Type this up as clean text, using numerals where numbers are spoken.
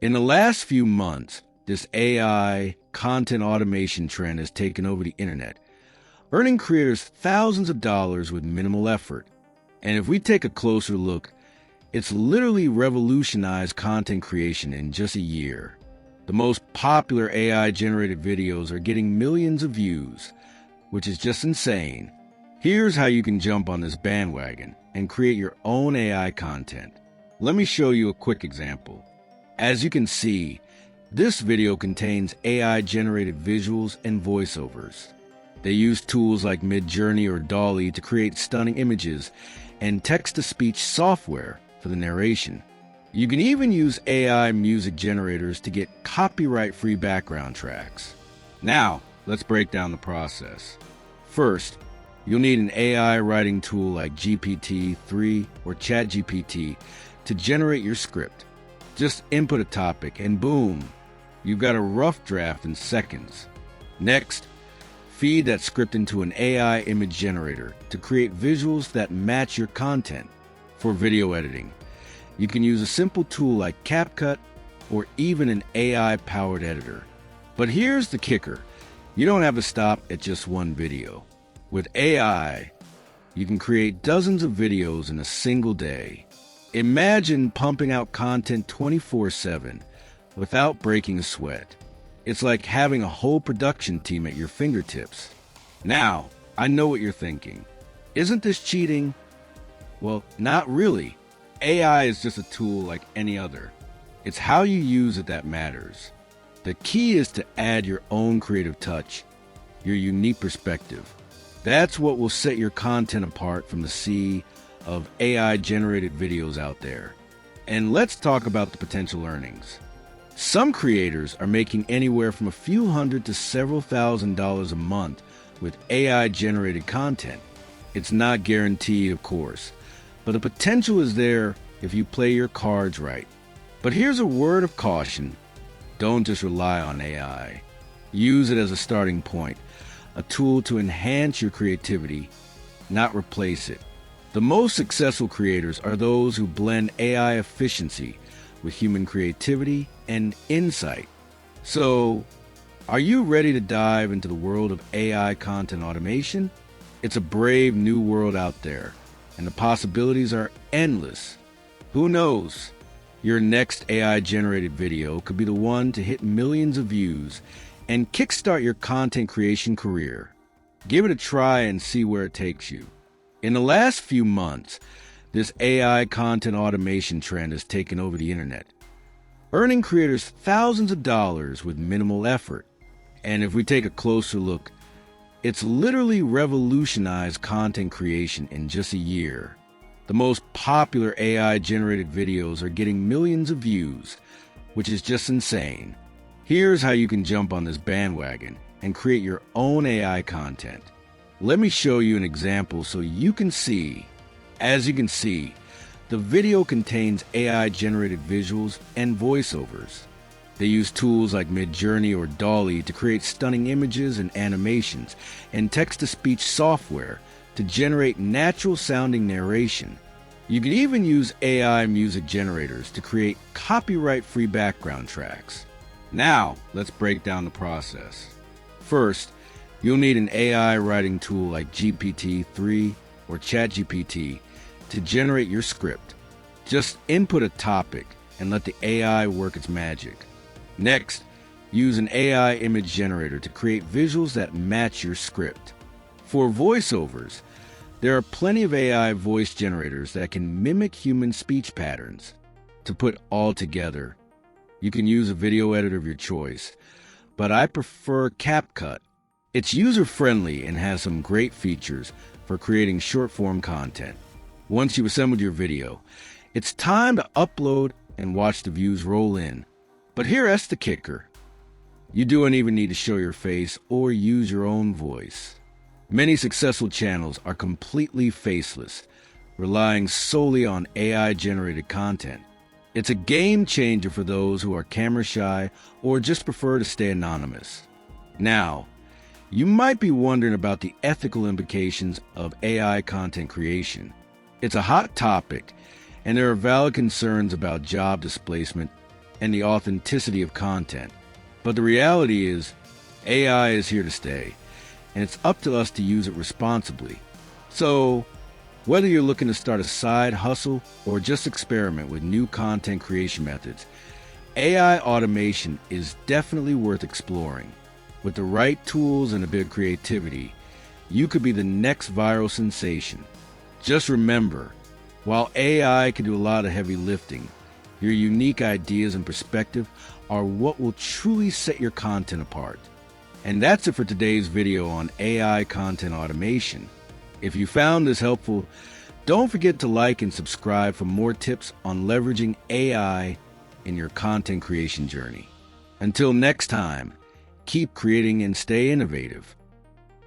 In the last few months, this AI content automation trend has taken over the internet, earning creators thousands of dollars with minimal effort. And if we take a closer look, it's literally revolutionized content creation in just a year. The most popular AI-generated videos are getting millions of views, which is just insane. Here's how you can jump on this bandwagon and create your own AI content. Let me show you a quick example. As you can see, this video contains AI-generated visuals and voiceovers. They use tools like Midjourney or DALL-E to create stunning images and text-to-speech software for the narration. You can even use AI music generators to get copyright-free background tracks. Now, let's break down the process. First, you'll need an AI writing tool like GPT-3 or ChatGPT to generate your script. Just input a topic and boom, you've got a rough draft in seconds. Next, feed that script into an AI image generator to create visuals that match your content. For video editing, you can use a simple tool like CapCut or even an AI-powered editor. But here's the kicker. You don't have to stop at just one video. With AI, you can create dozens of videos in a single day. Imagine pumping out content 24/7 without breaking a sweat. It's like having a whole production team at your fingertips. Now, I know what you're thinking. Isn't this cheating? Well, not really. AI is just a tool like any other. It's how you use it that matters. The key is to add your own creative touch, your unique perspective. That's what will set your content apart from the sea of AI-generated videos out there. And let's talk about the potential earnings. Some creators are making anywhere from a few hundred to several $1,000s a month with AI-generated content. It's not guaranteed, of course, but the potential is there if you play your cards right. But here's a word of caution. Don't just rely on AI. Use it as a starting point, a tool to enhance your creativity, not replace it. The most successful creators are those who blend AI efficiency with human creativity and insight. So, are you ready to dive into the world of AI content automation? It's a brave new world out there, and the possibilities are endless. Who knows? Your next AI-generated video could be the one to hit millions of views and kickstart your content creation career. Give it a try and see where it takes you. In the last few months, this AI content automation trend has taken over the internet, earning creators thousands of dollars with minimal effort. And if we take a closer look, it's literally revolutionized content creation in just a year. The most popular AI-generated videos are getting millions of views, which is just insane. Here's how you can jump on this bandwagon and create your own AI content. Let me show you an example so you can see. As you can see, the video contains AI-generated visuals and voiceovers. They use tools like Midjourney or DALL-E to create stunning images and animations, and text-to-speech software to generate natural-sounding narration. You can even use AI music generators to create copyright-free background tracks. Now, let's break down the process. First, you'll need an AI writing tool like GPT-3 or ChatGPT to generate your script. Just input a topic and let the AI work its magic. Next, use an AI image generator to create visuals that match your script. For voiceovers, there are plenty of AI voice generators that can mimic human speech patterns. To put all together, you can use a video editor of your choice, but I prefer CapCut. It's user-friendly and has some great features for creating short-form content. Once you've assembled your video, it's time to upload and watch the views roll in. But here's the kicker. You don't even need to show your face or use your own voice. Many successful channels are completely faceless, relying solely on AI-generated content. It's a game changer for those who are camera shy or just prefer to stay anonymous. Now, you might be wondering about the ethical implications of AI content creation. It's a hot topic, and there are valid concerns about job displacement and the authenticity of content. But the reality is, AI is here to stay, and it's up to us to use it responsibly. So, whether you're looking to start a side hustle or just experiment with new content creation methods, AI automation is definitely worth exploring. With the right tools and a bit of creativity, you could be the next viral sensation. Just remember, while AI can do a lot of heavy lifting, your unique ideas and perspective are what will truly set your content apart. And that's it for today's video on AI content automation. If you found this helpful, don't forget to like and subscribe for more tips on leveraging AI in your content creation journey. Until next time, keep creating and stay innovative.